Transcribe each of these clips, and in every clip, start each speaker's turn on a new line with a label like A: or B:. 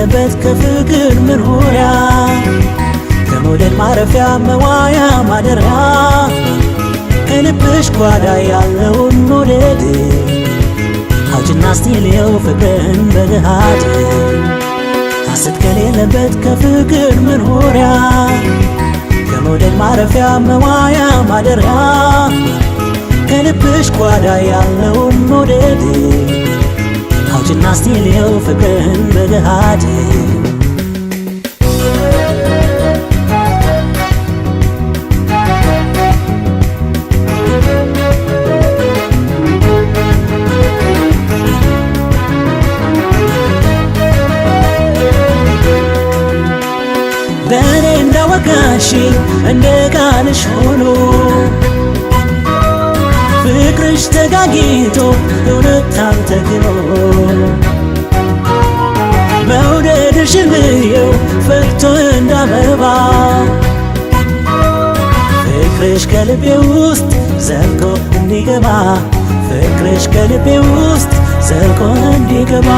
A: ከሌለበት ከፍቅር መኖሪያ ከመውደድ ማረፊያ መዋያ ማደሪያ ከልብሽ ጓዳ ያለውን መውደድ አውጭና ስቲልየው ፍቅርን በገሃድ ሐሰት ከሌለበት ከፍቅር መኖሪያ ከመውደድ ማረፊያ መዋያ ማደሪያ ከልብሽ ጓዳ ያለውን መውደድ አውጭና ስቲልየው ፍቅርን በገሃድ ለእኔ እንዳወጋሽ እንደ ቃልሽ ሆኖ ፍቅርሽ ተጋጊቶ እውነት ታንተግኖ መውደድሽን ልየው ፈክቶ እንዳበባ ፍቅርሽ ከልቤ ውስጥ ዘልቆ እንዲገባ ፍቅርሽ ከልቤ ውስጥ ዘልቆ እንዲገባ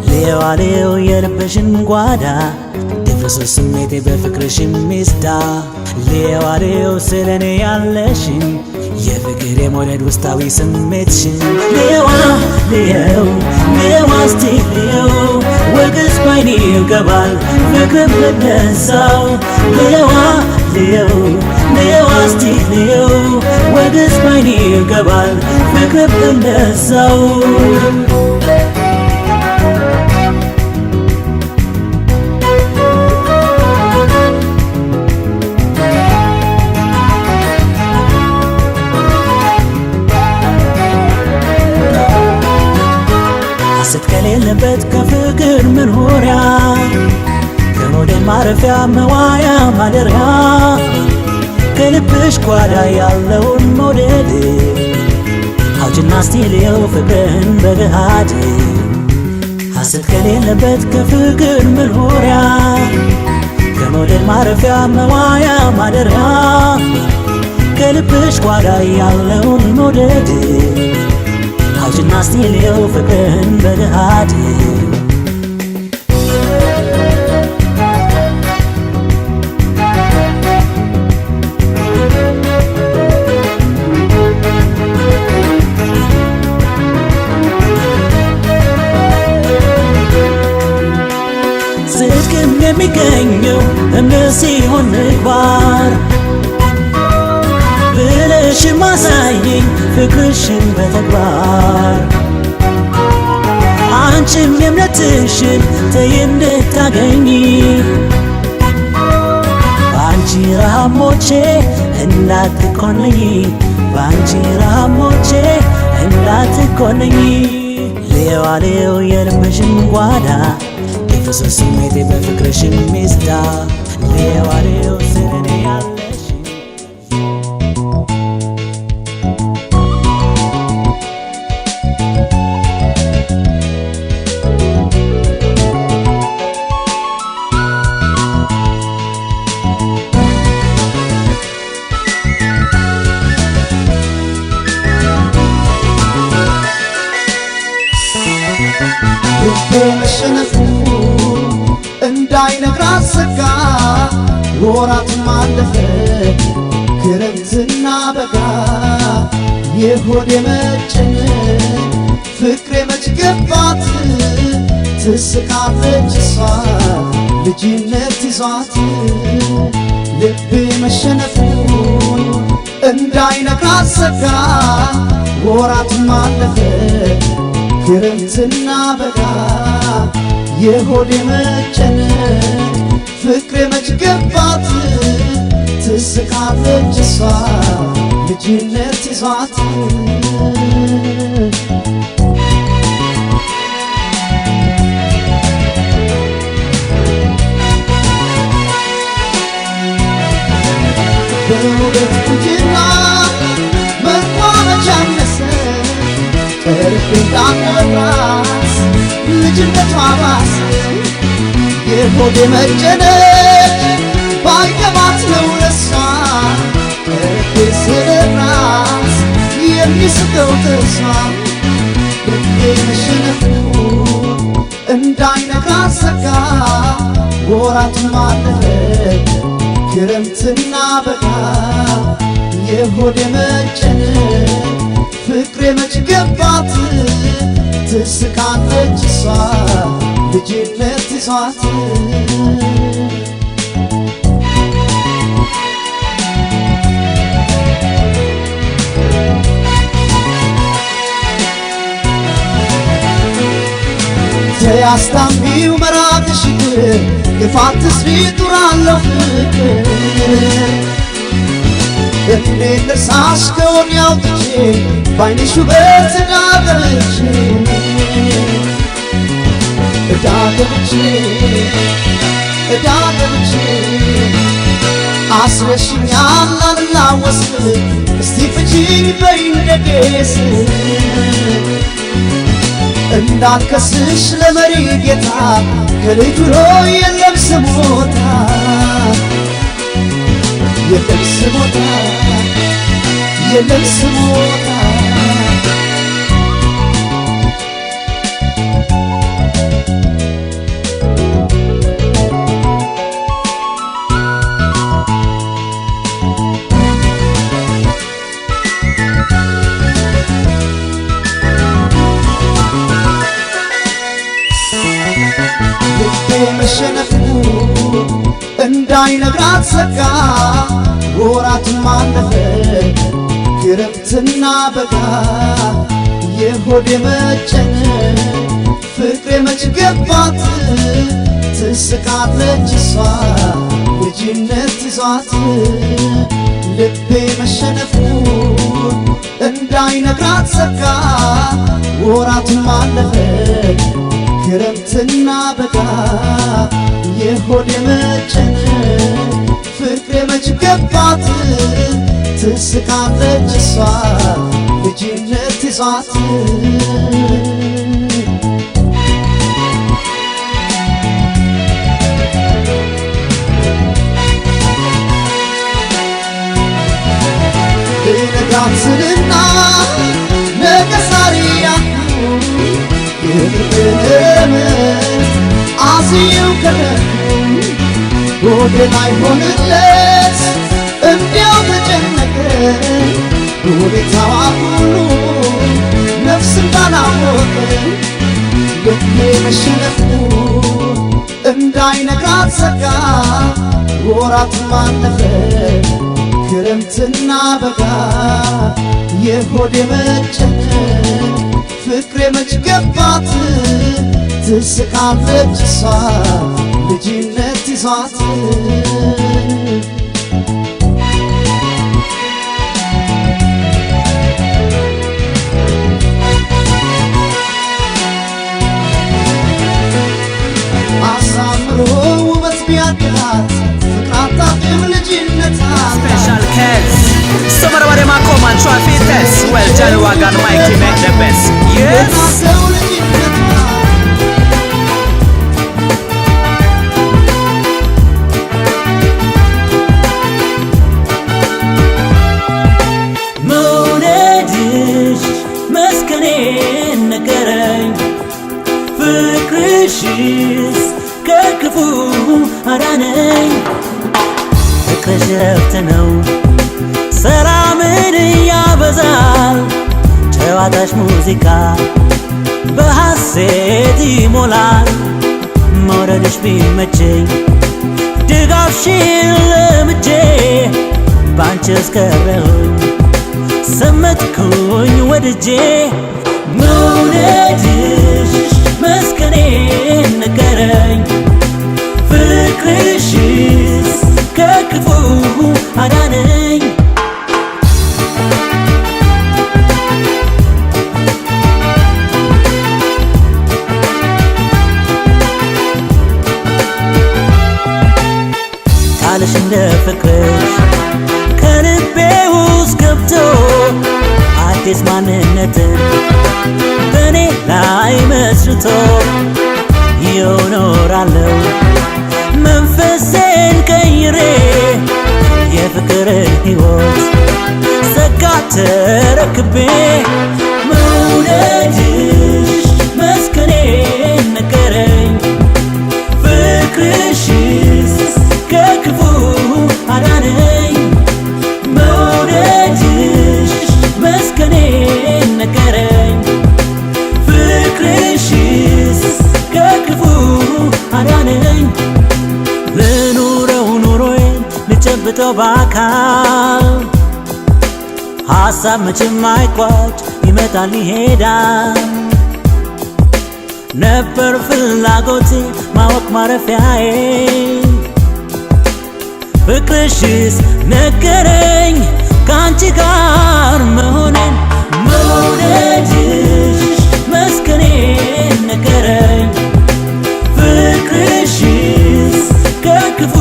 A: ልየዋልየው የልብሽን ጓዳ ድፍርስ ስሜቴ በፍቅርሽ ሚስዳ ልየዋልየው ስለኔ ያለሽን የፍቅር የመውደድ ውስጣዊ ስሜትሽን ልየዋ ልየው ልየዋ እስቲ ልየው ወግስ ባይኔ ይገባል ፍቅር ብነሳው ልየዋ ልየው ልየዋ እስቲ ልየው ወግስ ባይኔ ይገባል ፍቅር ብነሳው ሐሰት ከሌለበት ከፍቅር መኖሪያ ከመውደድ ማረፊያ መዋያ ማደሪያ ከልብሽ ጓዳ ያለውን መውደድ አውጭና ስቲልየው ፍቅርን በገሃድ ሐሰት ከሌለበት ከፍቅር መኖሪያ ከመውደድ ማረፊያ መዋያ ማደሪያ ከልብሽ ጓዳ ያለውን መውደድ አውጭና ስቲልየው ፍቅርን በገሃድ ጽድቅም የሚገኘው እምነት ሲሆን ምግባር ብለሽ ማሳየኝ ፍቅርሽን በተግባር አንቺም የእምነትሽን ተይ እንድታገኝ በአንቺ ረሃብ ሞቼ እንዳትኮነኝ በአንቺ ረሃብ ሞቼ እንዳትኮነኝ ልየዋልየው የልብሽን ጓዳ ድፍርስ ስሜቴ በፍቅርሽ ሚስዳ ልየዋልየው ስለኔ ያለሽ
B: መሸነፉ እንዳይነግራት ሰጋ ወራትም አለፈ ክረምትና በጋ የሆዴ መጨነቅ ፍቅሬ መች ገባት ትስቃለች እሷ ልጅነት ይዟት ልቤ መሸነፉ እንዳይነግራት ሰጋ ወራትም አለፈ ክረምትና በጋ የሆዴ መጨነቅ ፍቅሬ መች ገባት ትስቃለች እሷ ልጅነት ይዟት በውበት ቁንጅና መቋመጫ አነሰ ቀርቤ እንዳትወራስ ልጅነቷ ባሰ የሆዴ መጨነቅ ባይገባት ነው ለሷ ቀርቤ ስራስ የሚስቀው ጥርሷ ልቤ መሸነፉ እንዳይነጋት ሰጋ ወራቱም አለፈ ክረምትና በጋ የሆዴ መጨነቅ ፍቅሬ መች ገባት ትስቃለች እሷ ልጅነት ይዟት ተያስታሚው መራቅሽ ግፋትስ ቢጡራለሁ ፍቅር እኔ ልርሳሽ ከሆን ያውጥቼ ባይንሽ ውበት እዳገብቼ አስረሽኛል አልላወስ እስቲ ፍቺኝ በይንደዴስ እንዳልከስሽ ለመሪ ጌታ ከልጅ ብሎ የለም ስሞታ የለም ስሞታ የለም ስሞታ መሸነፉ እንዳይነግራት ሰጋ ወራቱም አለፈ ክረምትና በጋ የሆዴ መጨነቅ ፍቅሬ መች ገባት ትስቃለች እሷ ልጅነት ይዟት ልቤ መሸነፉ እንዳይነግራት ሰጋ ወራቱም አለፈ ክረምትና በጋ የሆዴ መጨነቅ ፍቅሬ መች ገባት ትስቃለች እሷ ልጅነት ይዟት ልነጋት ስልና ነገ ዛሬ የፍቅርም አዝየው ከረም ወደ ላይ ሆንለት እንዲያው ተጨነቀ ሁኔታዋ ሁሉ ነፍስ እንዳላወቀ ልቤ መሸነፉ እንዳይነግራት ሰጋ ወራቱም አለፈ ክረምትና በጋ የሆዴ መጨነቅ ፍቅሬ መች ገባት ትስቃለች እሷ ልጅነት ይዟት አሳምሮ ውበት ቢያድላት ፍቅር አታውቅም ልጅነቷ
C: Special cats. Some of them are come and try to test. Well, Johnny Wagon Mikey make the best. Yes.
A: መውደድሽ መስከኔ ነገረኝ ፍቅርሽስ ከክፉ አዳነኝ ፍቅርሽ ረፍት ነው ሰላምን ያበዛል ጨዋታሽ ሙዚቃ በሐሴት ይሞላል መውደድሽ ቢመቸኝ ድጋፍሽን ለምጄ ባንቺ እስከረሁኝ ሰመጥኩኝ ወድጄ መውደድሽ መስከኔ ነገረኝ ፍቅርሽስ ከክፉ አዳነኝ ቃልሽ እንደ ፍቅርሽ ከልቤ ውስጥ ገብቶ አዲስ ማንነትን በእኔ ላይ መስርቶ ይኖራለሁ መንፈሴን ቀይሬ የፍቅርን ሕይወት ዘጋ ተረክቤ መውደድሽ መስከኔ ነገረኝ ጨብጠው በአካል ሐሳብ መቼም አይቋጭ ይመጣል ይሄዳል ነበር ፍላጎቴ ማወቅ ማረፊያዬ ፍቅርሽስ ነገረኝ ካንቺ ጋር መሆኔን መውደድሽ መስከኔን ነገረኝ ፍቅርሽስ ከክፉ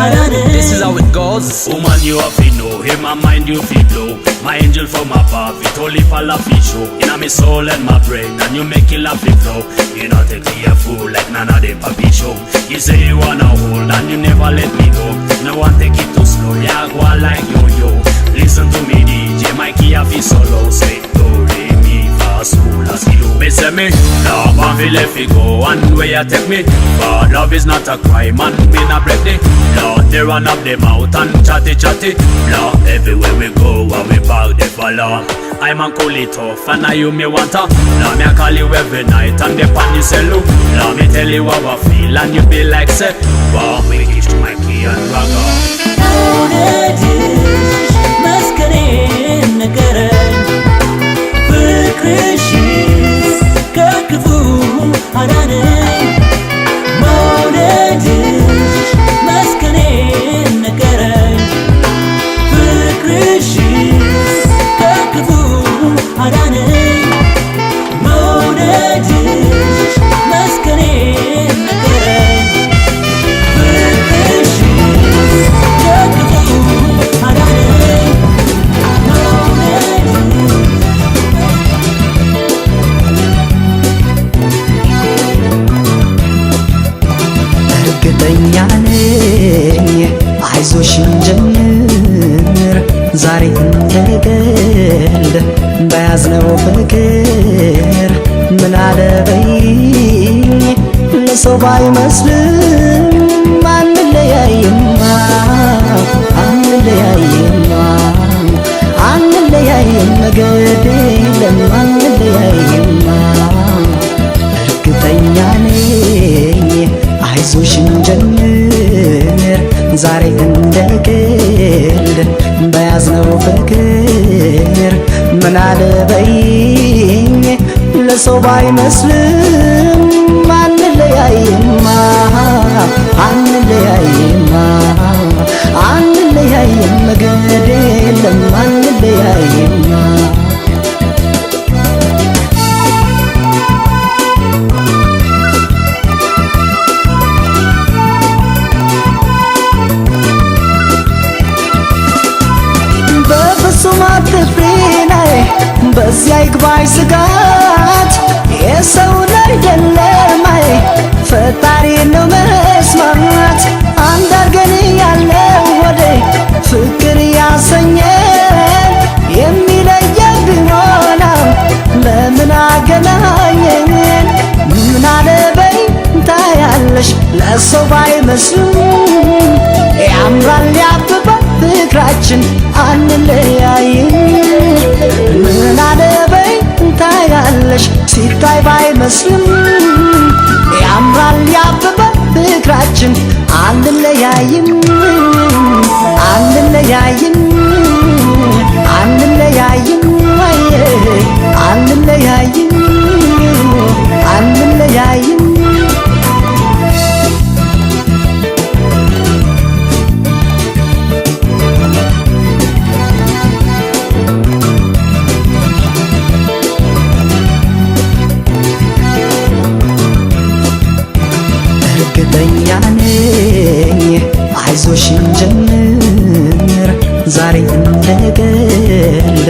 A: አዳነኝ
C: This is how it goes.
D: Woman, you have to know, hear my mind, you feel blow. My angel from above, it only fall off it show. In my soul and my brain, and you make it laugh it flow. You not take me a fool like none of them papi show. You say you wanna hold, and you never let me go. No one take it too slow, yeah, go on like yo-yo. Listen to me, DJ, Mikey, I feel solo. Say, do, re, mi, fa, sol, la, si, do. Me say me, love and feel if you go, and where you take me. But love is not a crime, and me not break the law. They run up them out and chatty chatty law. Everywhere we go and we back the follow. I'm a cool it off and now you me want to. Now me I call you every night and they pan you say look. Now me tell you how I feel and you be like say wow, we kiss to my key and ragga.
A: መውደድሽ መስከኔን ነገረኝ ፍቅርሽስ ከክፉ አዳነኝ መውደድሽ መስከኔን ነገረኝ ፍቅርሽስ ከክፉ አዳነኝ መውደድሽ መስከኔን ነገረኝ ፍቅርሽስ ከክፉ አዳነኝ
E: እርግጠኛ ነኝ አይዞሽን ጀምር ዛሬ እንደቀልድ በያዝነው ፍቅር ምን አለበይኝ ለሰው ባይመስልም አንለያይማ አንለያይማ አንለያይም ነገድ የለም አንለያይማ እርግጠኛ ነኝ አይዞሽን ጀምር ዛሬ እንደቀልድ በያዝነው ፍቅር ምን አለበይኝ ለሰው ባይመስልም አንለያይማ አንለያይማ አንለያይም ነገድ የለም አንለያይማ በፍጹም አትፍሪ ናይ በዚያ ይግባኝ ስጋት የሰው አይደለም አይ ፈጣሪ ነው መስማት አንድ አርገን ያለው ወደ ፍቅር ያሰኘን የሚለየን ቢሆንም በምን አገናኘን ምን አለበይ ታያለሽ ለሰው ባይመስልም ያምራል ያብባል ፍቅራችን አንለያይም ምን አለበይ ታያለሽ ሲታይ ባይመስልም ያምራል ያብባል ፍቅራችን አንለያይም አንለያይም አንለያይም አንለያይም አንለያይም እርግጠኛ ነኝ አይዞሽን ጀምር ዛሬ እንደቀልድ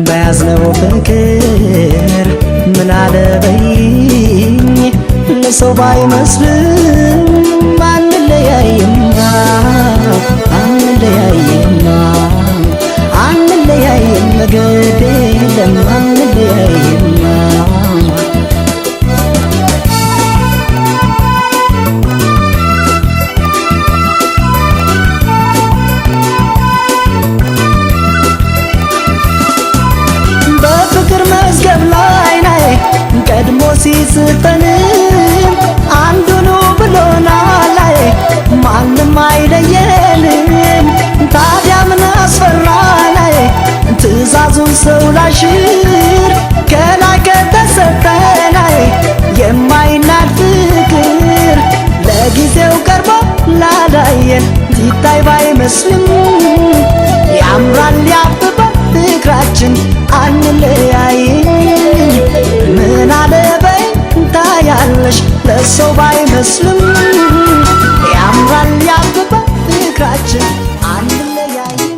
E: በያዝነው ፍቅር ምን አለበይኝ ለሰው ባይመስልም አንለያይማ አንለያይማ አንለያይም ነገድ የለም አንለያይማ ቀድሞ ሲስጠን አንዱኑ ብሎናል ማንም አይለየንም ሰው ላሽር ከላይ ከተሰጠናይ የማይናድ ፍቅር ለጊዜው ቀርቦ ላላየን ሲታይ ባይመስልም ያምራል ያብባል ፍቅራችን አንለያይም ምን አለበይ ታያለሽ ለሰው ባይመስልም ያምራል ያብባል ፍቅራችን አንለያይም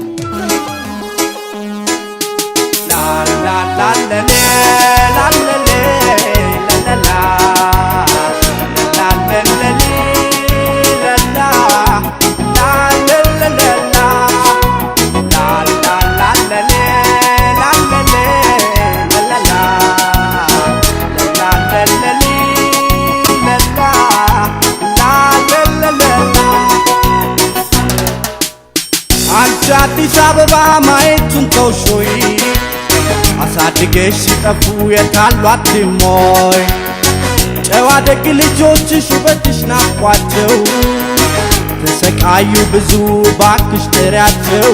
F: አዲስ አበባ ማየቱን ተውሾይ አሳድገሽ ሲጠፉ የታሏት ሞይ ጨዋ ደግ ልጆችሽ ውበትሽ ናፍቋቸው ተሰቃዩ ብዙ ባክሽ ጥሪያቸው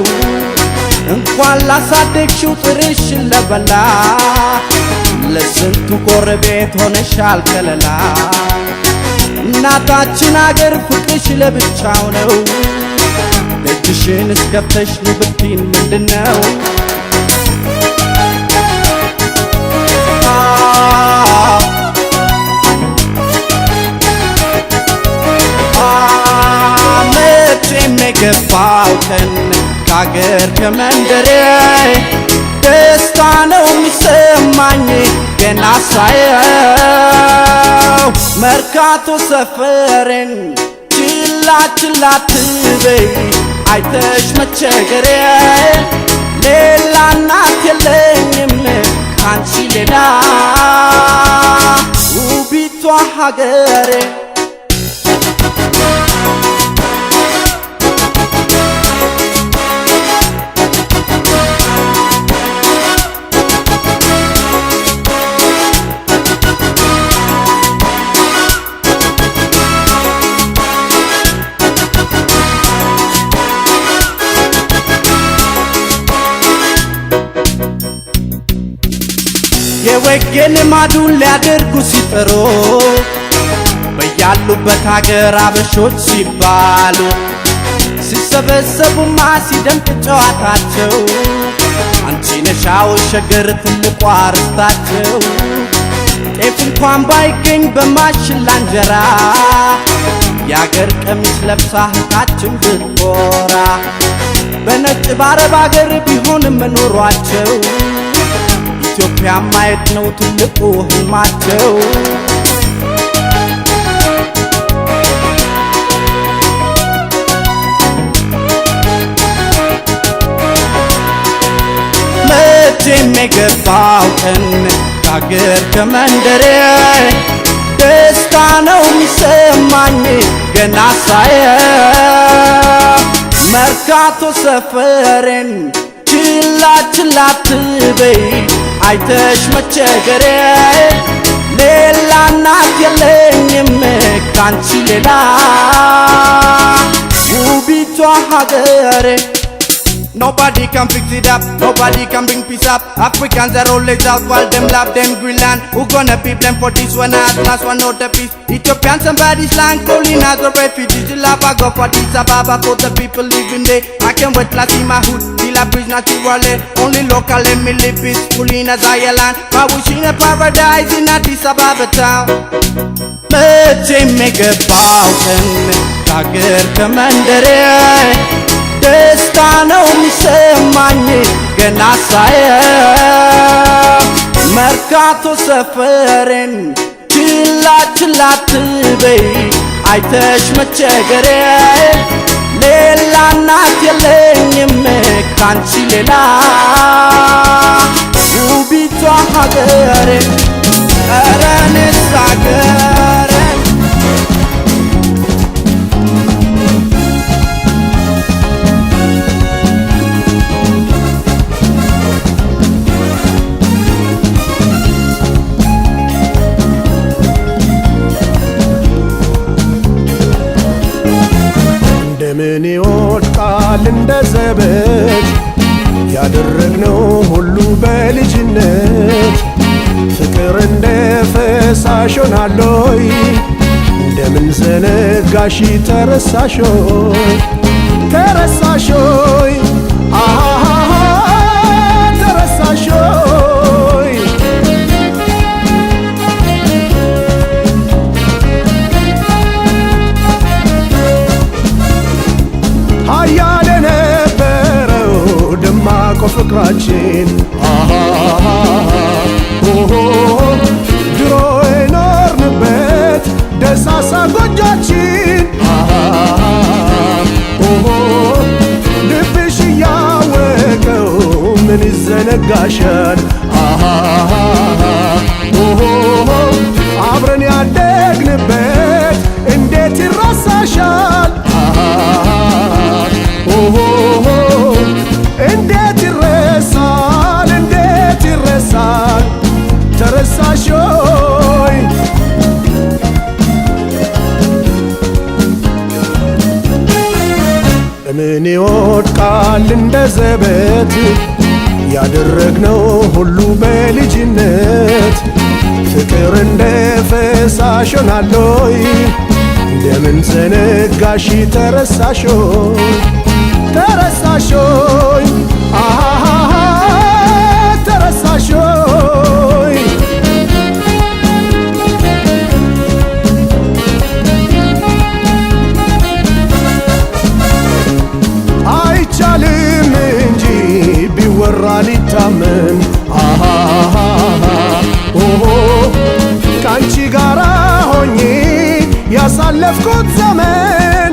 F: እንኳን ላሳደግሽው ጥርሽን ለበላ ለስንቱ ጎረቤት ሆነሻል ከለላ እናታችን አገር ፍቅርሽ ለብቻው ነው ደጅሽን እስከፍተሽ ነው ብትይን ምንድነው መቼም የገባው ቀን ከአገር ከመንደሬ ደስታ ነው የሚሰማኝ ገና ሳየው መርካቶ ሰፈሬን ችላ ችላ ትበይ አይተሽ መቸገሬ ሌላ እናት የለኝም ካንቺ ሌላ ውቢቷ ሀገሬ የወጌን ማዱን ሊያደርጉ ሲጥሩ በያሉበት ሀገር አበሾች ሲባሉ ሲሰበሰቡማ ሲደምቅ ጨዋታቸው አንቺ ነሻው ሸገር ትልቋ ርስታቸው ጤፍ እንኳን ባይገኝ በማሽላ እንጀራ የአገር ቀሚስ ለብሳ እህታችን ብትኮራ በነጭ ባረብ አገር ቢሆንም መኖሯቸው ኢትዮጵያ ማየት ነው ትልቁ ህልማቸው መቼም የገባው ቀን ከአገር ከመንደሬ ደስታ ነው የሚሰማኝ ገና ሳየው መርካቶ ሰፈሬን ችላ ችላ ትበይ አይተሽ መቸገሬ ሌላ እናት የለኝም ካንቺ ሌላ ውቢቷ ሀገሬ Nobody can fix it up, nobody can bring peace up. Africans are always out while them love them Greenland. Who gonna beat them for this one at last one not the peace? Ethiopian somebody's land calling as a refugee. The love I go for this Ababa for the people living there. I can't wait to see my hood, till I bridge not to Wale. Only local let me live peacefully in a Zion. I wish in a paradise in Addis Ababa town. መቼም የገባው ቀን ከአገር ከመንደሬ ደስታ ነው የሚሰማኝ ገና ሳየው መርካቶ ሰፈሬን ችላ ችላ ትበይ አይተሽ መቸገሬ ሌላ እናት የለኝም ካንቺ ሌላ ውቢቷ ሀገሬ ኧረ እኔስ ሀገሬ
G: እንደምን ይወድቃል እንደ ዘበት ያደረግነው ሁሉ በልጅነት ፍቅር እንደ ፈሳሽ ሆናለይ እንደምን ዘነጋሽ ተረሳሾይ ተረሳሾይ ተረሳሾይ ሀያል የነበረው ደማቆ ፍቅራችን ድሮ የኖርንበት ደሳሳ ጎጆችን ልብሽ እያወቀው ምን ይዘነጋሻል አብረን ያደግንበት እንዴት ይረሳሻል እንዴት ይረሳል እንዴት ይረሳል ተረሳሾይ ምን ይወድቃል እንደ ዘበት ያደረግነው ሁሉ በልጅነት ፍቅር እንደ ፈሳሽ ሆናለይ እንደምን ዘነጋሽ ተረሳሾይ ተረሳሾይ ተረሳሾይ አይቻልም እንጂ ቢወራ ሊታመን ካንቺ ጋራ ሆኜ ያሳለፍኩት ዘመን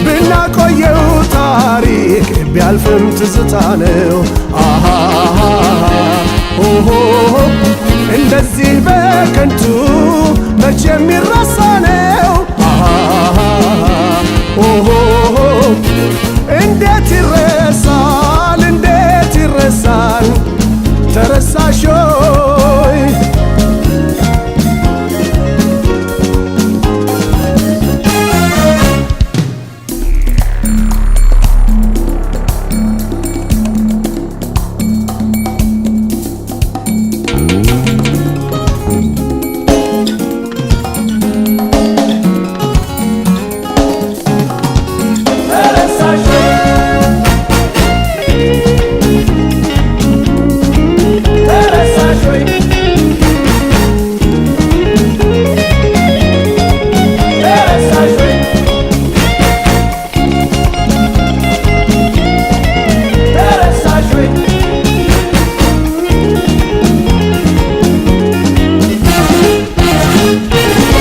G: ብናቆየው ታሪክ ቢያልፍም ትዝታ ነው እንደዚህ በከንቱ መቼ የሚረሳ ነው እንዴት ይረሳል እንዴት ይረሳል ተረሳሾይ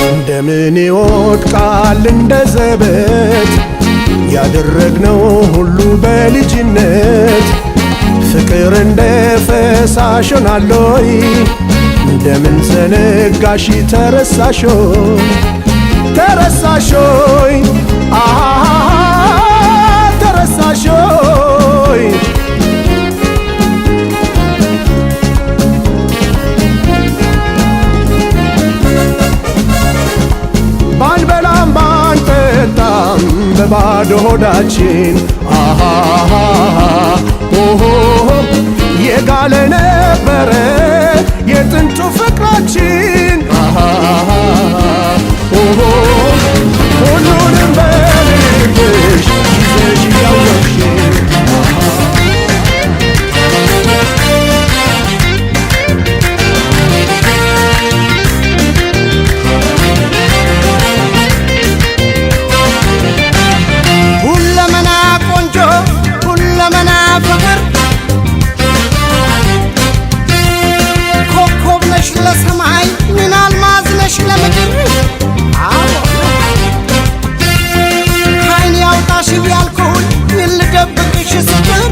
G: እንደምን ይወድቃል እንደ ዘበት ያደረግነው ሁሉ በልጅነት ፍቅር እንደ ፈሳሽ ሆናለይ እንደምን ዘነጋሽ ተረሳሾይ ተረሳሾይ ተረሳሾይ ባንበላም ባንጠጣም በባዶ ሆዳችን የጋለ ነበረ የጥንቱ ፍቅራችን ሁሉንም በልብሽ ይዘሽ ያወቅሽን
F: ሁለመና ቆንጆ ሁለመና ፍቅር ኮከብ ነሽ ለሰማይ ምን አልማዝ ነሽ ለምድር ከዓይን ያውጣሽ ያልኩኝ ልደብቅሽ ስትር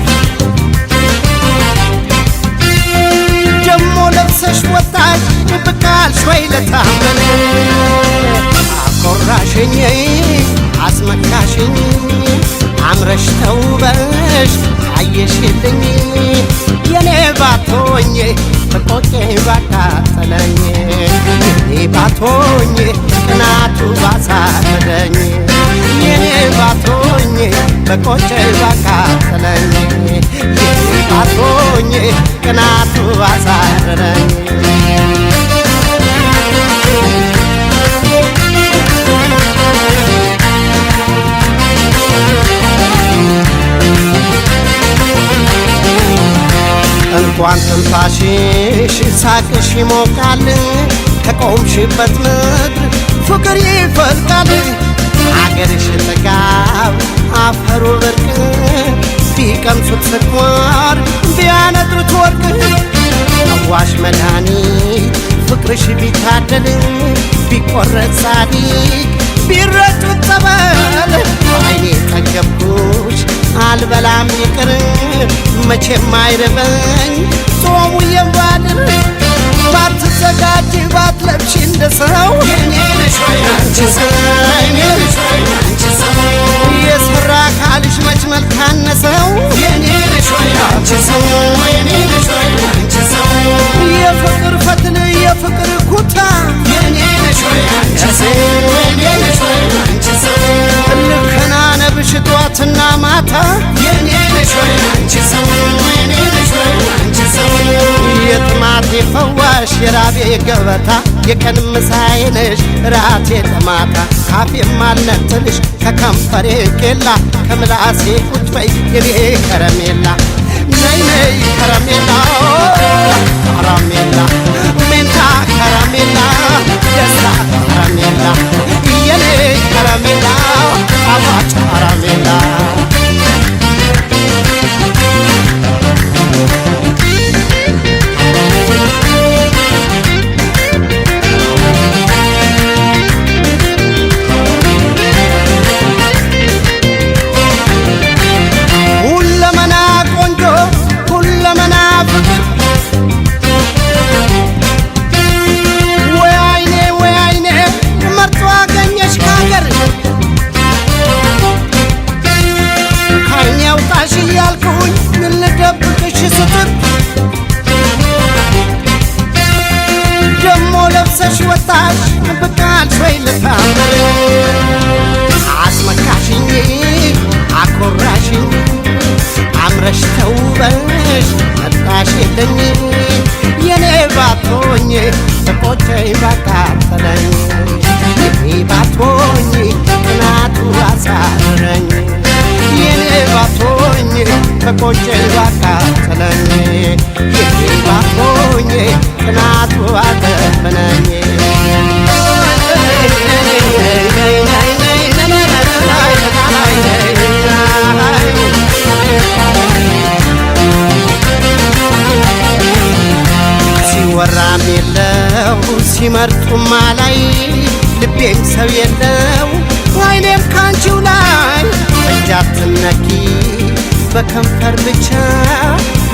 F: ደሞ ለብሰሽ ወጣሽ ብቃልሽ ወይ ለታመነ አኮራሽኝ አስመካሽኝ አምረሽ ተውበሽ አየሽልኝ የኔ ባቶኝ ፍቆቄ ባቃጠለኝ የኔ ባቶኝ ቅናቱ ባሳረደኝ
H: የኔ ባቶኝ በቆጨ ባቃጠለኝ የኔ ባቶኝ ቅናቱ አሳረረኝ እንኳን ትንፋሽሽ ሳቅሽ ይሞቃል ከቆምሽበት ምድር ፍቅር ይፈልቃል አገርሽ ጥጋብ አፈሩ ብርቅ ቢቀምሱት ስኳር ቢያነጥሩት ወርቅ አዋሽ መድኃኒት ፍቅርሽ ቢታደል ቢቆረጥ ጻዲቅ ቢረጩት ጸበል አይኔ ጠገብኩሽ አልበላም ይቅር መቼም አይርበኝ ጾሙ የባድር ባትዘጋጅ ባትለብሽ እንደ ሰው የኔ ነሽ ወይ አንቺ ሰው የኔ ነሽ ወይ አንቺ ሰው የሰራ ካልሽ መች መልካነሰው የኔ ነሽ ወይ አንቺ ሰው የኔ ነሽ ወይ አንቺ ሰው የፍቅር ፈትል የፍቅር ኩታ የኔ ነሽ ወይ አንቺ ሰው የኔ ነሽ ወይ አንቺ ሰው ልከናነብሽ ጧትና ማታ የኔ ነሽ ወይ አንቺ ሰው የኔ ነሽ ወይ አንቺ ሰው የጥማቴ ፈዋሽ የራቤ ገበታ የቀን ምሳዬ ነሽ ራቴ ለማታ ካፌ ማልነጥልሽ ከከንፈሬ ቄላ ከምላሴ ቁጭ በይ የኔ ከረሜላ ነይ ነይ ከረሜላ ከረሜላ ሜንታ ከረሜላ ደስታ ከረሜላ የኔ ከረሜላ ጣፋጭ ከረሜላ ያልኩኝ ልደብቅሽ ስትል ደሞ ለብሰሽ ወጣሽ ብቃል ወይ ልታምር አስመካሽኝ አኮራሽኝ አምረሽ ተውበሽ መጣሽ የለኝ የኔ ባቶኝ ተቆጨኝ ባቃጠለኝ የኔ ባቶኝ ቅናቱ አሳረረኝ የኔ ባቶኝ ተቆጨኝ ባቃጠለኝ የኔ ባቶኝ ቅናቱ አደፈነኝ ሲወራም የለው ሲመርጡማ ላይ ልቤም ሰው የለው አይኔም ካንቺው ላይ እጃትነኪ በከንፈር ብቻ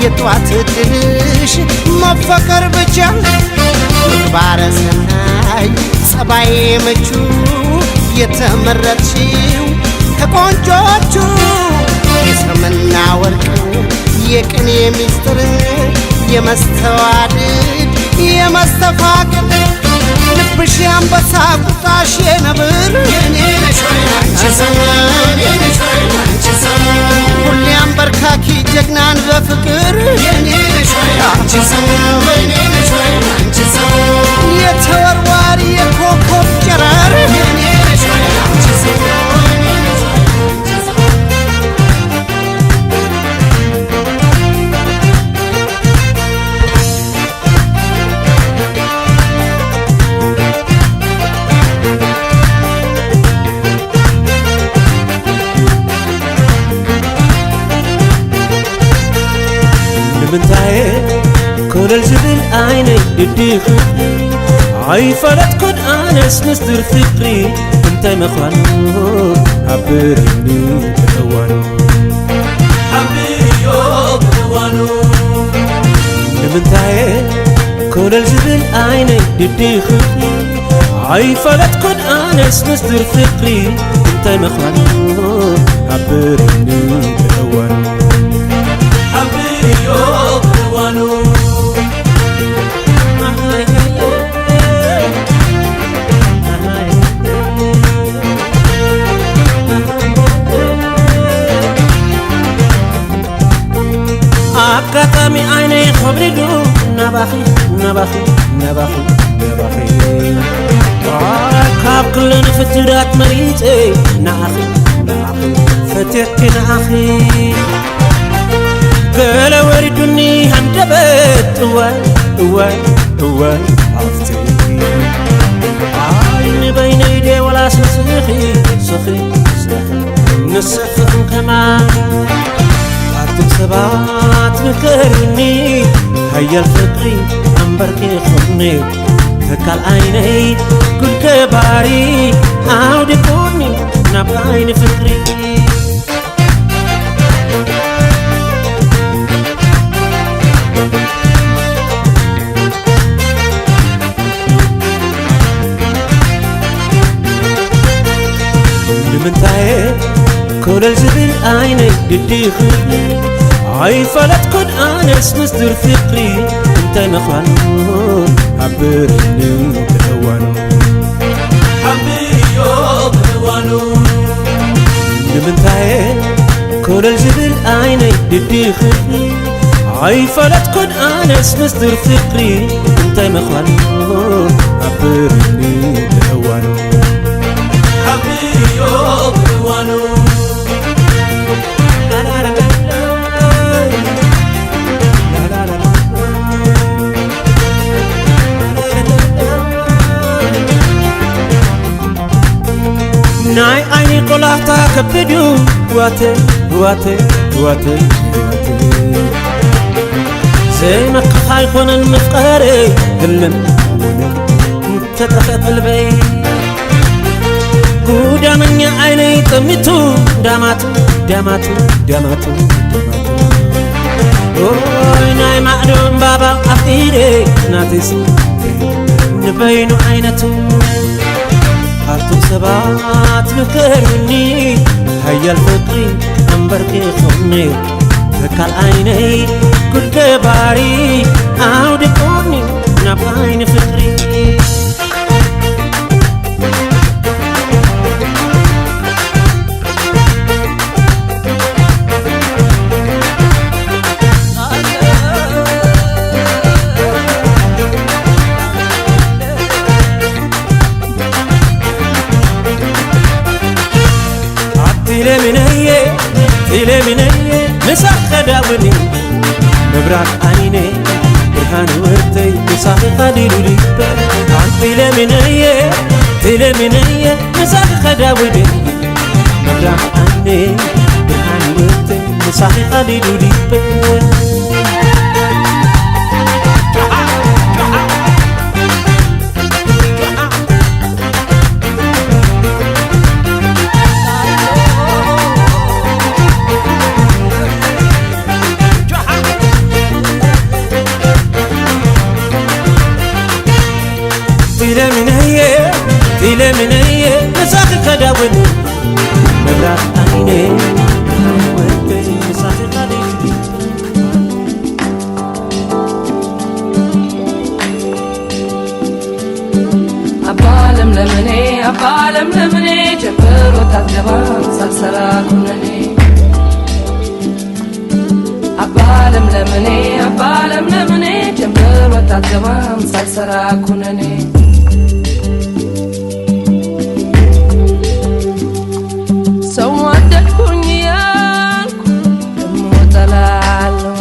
H: የጧት ድልሽ መፈቀር ብቻ ምግባረ ሰናይ ጸባዬ ምቹ የተመረጥሽው ከቆንጆቹ የሰምና ወርቅ የቅኔ ሚስጥር የመስተዋድድ የመስተፋቅር ልብሽ አንበሳ ቁጣሽ የነብር የኔ ነሽ ወይ አንቺ ሰው የኔ ነሽ ወይ አንቺ ሰው ሁሌ አንበርካኪ ጀግናን በፍቅር የኔ ነሽ ወይ አንቺ ሰው የኔ ነሽ ወይ አንቺ ሰው የተወርዋሪ የኮከብ ጨረር የኔ ነሽ ወይ አንቺ ሰው የኔ ነሽ ወይ አንቺ ሰው
A: ምንታዬ ኮለል ዝብል ዓይነይ ድዲኽ ኣይፈለጥኩን ኣነስ ምስጢር ፍቅሪ እንታይ ምዃኑ ሓብርኒ ብእዋኑ ሓቢርዮ ብእዋኑ ንምንታዬ ኮለል ዝብል ዓይነይ ድዲኽ ኣይፈለጥኩን ኣነስ ምስጢር ፍቅሪ እንታይ ምዃኑ ሓብርኒ ብእዋኑ ሓቢርዮ ብእዋኑ ካብ ኩለን ፍትራት መሪፀ ንኣኺ ፈትየኪ ንኣኺ ገለ ወሪዱኒ ሃንደበት እዋይ ኣፍቲ ንበይነይ ደ ወላስ ስኺ ንስፍቕን ከማ ኣርትም ሰባት ምከሩኒ ሃያል ፍቅሪ ኣንበርኪኹኒ ተካል ዓይነይ ጉድ ገባሪ ኣውዲቁኒ ናብ ዓይኒ ፍቅሪ ንምንታይ ኮለል ዝብል ዓይነይ ድዲኽኒ ኣይፈለጥኩን ኣነስ ምስድር ፍቅሪ እንታይ ምዃኑ ሓብርኒ ብእዋኑ ሓብርዮ ብእዋኑ ንምንታይ ኮለል ዝብል ዓይነይ ድዲኽኒ ኣይፈለጥኩን ኣነስ ምስድር ፍቅሪ እንታይ ምዃኑ ሓብርኒ ብእዋኑ ሓብርዮ ብእዋኑ ናይ ዓይኒ ቆላታ ከቢዱ ዋቴ ዘይመክኻ ይኮነን ምፍቀሬ ግልን ተጠፈት ልበይ ጉዳመኛ ዓይነይ ጠሚቱ ዳማቱ ኦይ ናይ ማዕዶን ባባ ኣፍኢደ ናቴስ ንበይኑ ዓይነቱ ኣርቱም ሰባት ምከሩኒ ሃያል ፍቅሪ ኣንበርኪኹኒ ተካል ዓይነይ ጉድ ገባሪ ኣውዲቁኒ ናብ ዓይኒ ፍቅሪ تلمني مسخ داوني مبراق عيني برهان ورتي مسخ قديلي تلمني مسخ داوني مبراق عيني برهان ورتي مسخ قديلي تلمني مسخ كداوني مبراق عيني ورتي مسخ قديلي
I: أبالم لمني جبر وتتجبان سلسلة كنني أبالم لمني جبر وتتجبان سلسلة كنني سودتكن يالكو دمو طلالو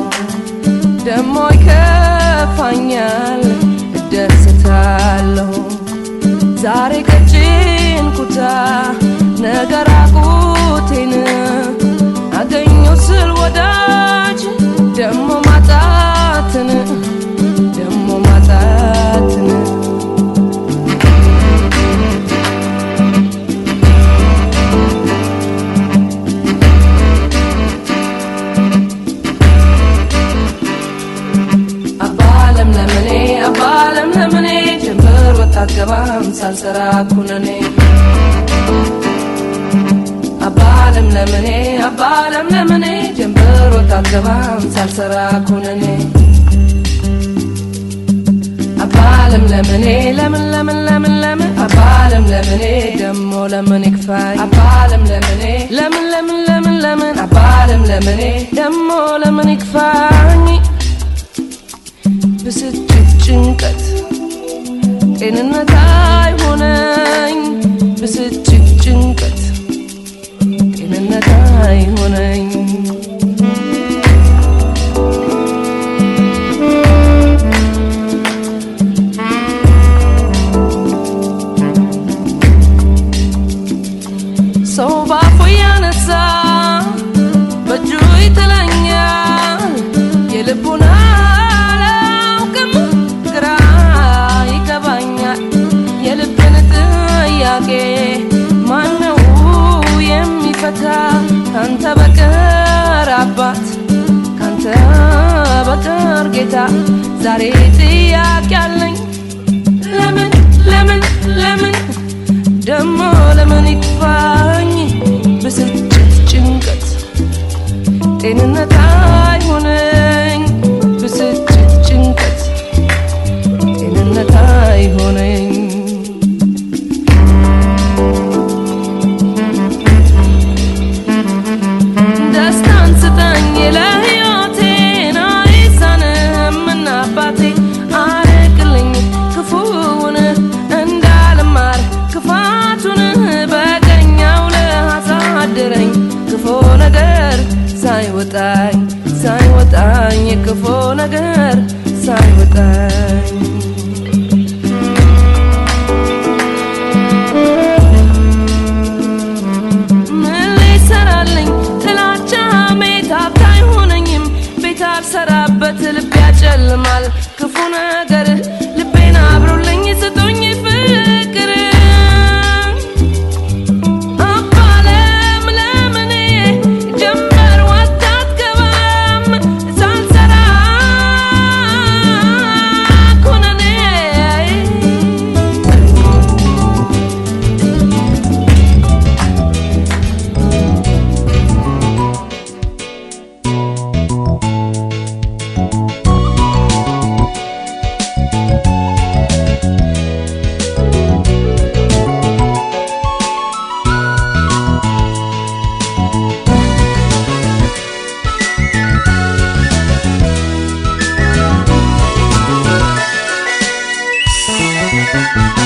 I: دمو يكفانيال دستالو ዛሬ ቀጭን ኩታ ነገር አቁቴን አገኘው ስል ወዳጅ ደሞ ማጣትን አባለም ለምኔ ጀምር ወጣት ገባም ሳልሰራ ኩነኔ አባለም ለምኔ ጀምር ወጣት ገባም ሳልሰራ ኩነኔ አባለም ለምኔ ለምን አባለም ለምኔ ደሞ ለምን ይክፋኝ አባለም ለምኔ ለምን አባለም ለምኔ ደሞ ለምን ይክፋኝ ብስጭት ጭንቀት ጤንነት አይሆነኝ ብስጭት ጭንቀት ጤንነት አይሆነኝ ሰው ባፉ ያነሳ በእጁ ይጥለኛል የልቡን አላውቅም ግራ ይገባኛል የልብን ጥያቄ ማነው የሚፈታ ካንተ በቀር አባት ካንተ በቀር ጌታ ዛሬ ጥያቄ አለኝ ለምን ለምን ለምን ደሞ ለምን ይክፋኝ ብስጭት ጭንቀት ጤንነት አይሆነኝ ብስጭት ጭንቀት ጤንነት አይሆነኝ ደስታን ስጠኝ ለሕይወቴን አይሳንህምና አባቴ አርቅልኝ ክፉውን እንዳልማር ክፋቱን በቀኛው ለአሳድረኝ ክፉ ነገር ሳይወጣኝ ሳይወጣኝ ክፉ ነገር ሳይወጣኝ ምን ሊሰራልኝ ጥላቻ ሜታት አይሆነኝም ቤት አልሰራበት ልቤ ያጨልማል ክፉ ነገር ልቤን አብሩልኝ ስጡኝ ፍቅር አባለም ለምኔ ጀመር ወጣት ገባም ሳልሰራ ኩነኔ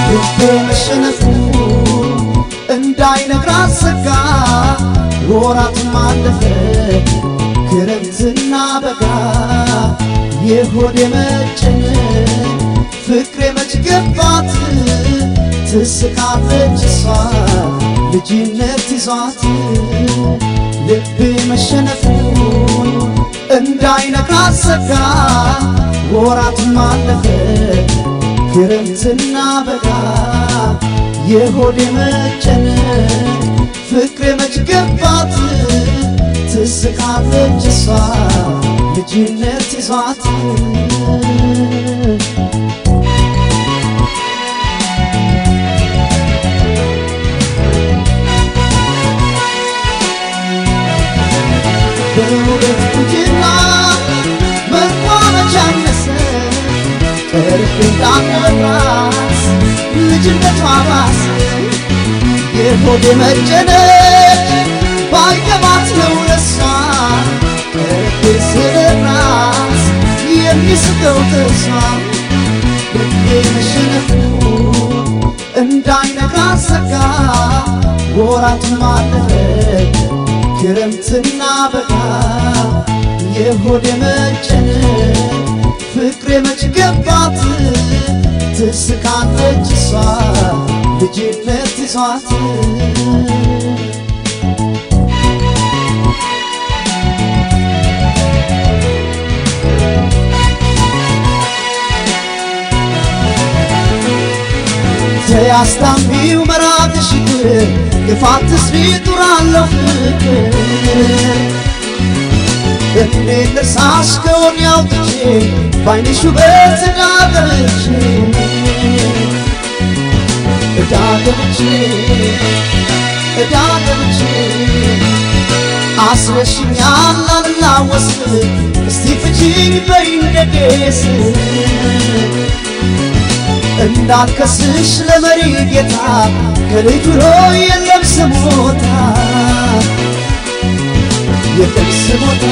B: ልቤ መሸነፉ እንዳይነግራት ሰጋ ወራትም አለፈ ክረምትና በጋ የሆዴ መጨነቅ ፍቅሬ መች ገባት ትስቃለች እሷ ልጅነት ይዟት ልቤ መሸነፉ እንዳይነግራት ሰጋ ወራትም አለፈ ክረምትና በጋ የሆዴ መጨነቅ ፍቅሬ መች ገባት ትስቃለች እሷ ልጅነት ይዟት በውበት ቁንጅና መልኳ መች አነሰ ቀርቤ እንዳትነግራት ልጅነቷ ባሰ የሆዴ መጨነቅ ባይገባት ነው ለሷ ቀርቤ ስደርስ የሚስቀው ጥርሷ ልቤ መሸነፉ እንዳይነግራት ሰጋ ወራትም አለፈ ክረምትና በጋ የሆዴ መጨነቅ ፍቅሬ መች ገባት ትስቃለች እሷ ልጅነት ይዟት ተያስታሚው መራቅሽ ግፋት ትስሪ ጡራለሁ ፍቅር እኔ ልርሳሽ ከወኔ አውጥቼ ባይንሽ ውበት ዕዳ ገብቼ አስረሽኛል አልላወስ እስቲ ፍቺኝ በይ እንደጌስ እንዳልከስሽ ለመሪ ጌታ ከልጅ ብሎ የለም ስሞታ የለም ስሞታ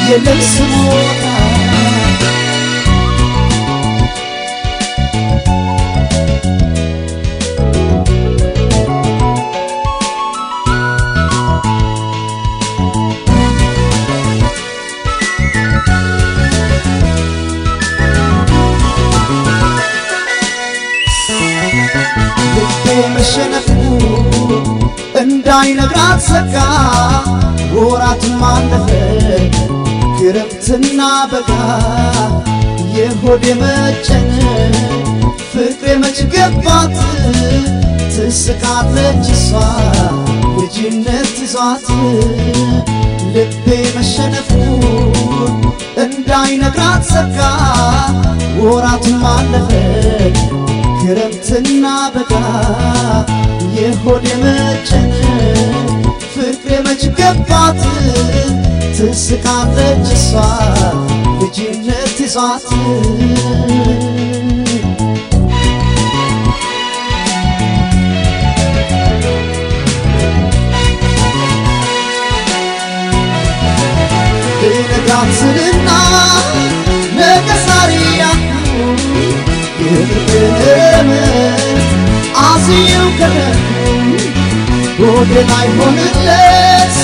B: የለም ስሞታ መሸነፉ እንዳይነግራት ሰጋ ወራትም አለፈ ክረምትና በጋ የሆዴ መጨነቅ ፍቅሬ መች ገባት ትስቃለች እሷ ልጅነት ይዟት ልቤ መሸነፉ እንዳይነግራት ሰጋ ወራትም አለፈ ክረምትና በጋ የሆዴ መጨነቅ ፍቅሬ መች ገባት ትስቃለች እሷ ልጅነት ይዟት ልነጋትልና ነገ ዛሬ ያልኩ የፍቅርም አዝየው ከረኩ ሆዴ ላይ ሆንለት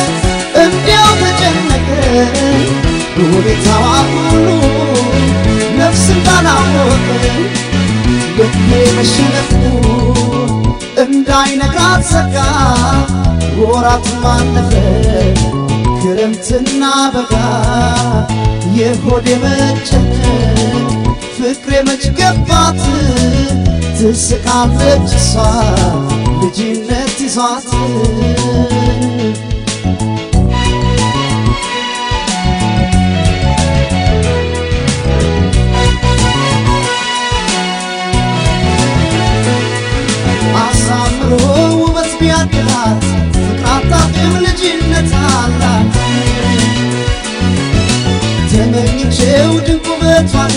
B: እንዲያው ተጨነቀ ሁኔታዋ ሁሉ ነፍስ እንዳላወቀ ልቤ መሸነፉ እንዳይነግራት ሰጋ ወራትም አለፈ ክረምትና በጋ የሆዴ መጨነቅ ፍቅሬ መች ገባት ትስቃለች እሷ ልጅነት ይዟት አሳምሮ ውበት ቢያድላት ፍቅር አታውቅም ልጅነት አላት ተመኝቼው ድንቅ ውበቷን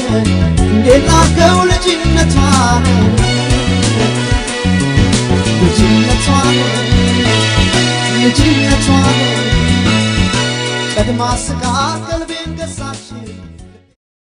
B: እንዴት ላድርገው ልጅነቷን ልጅነቷን ቀድማ ስቃ ቀልቤን ገዛች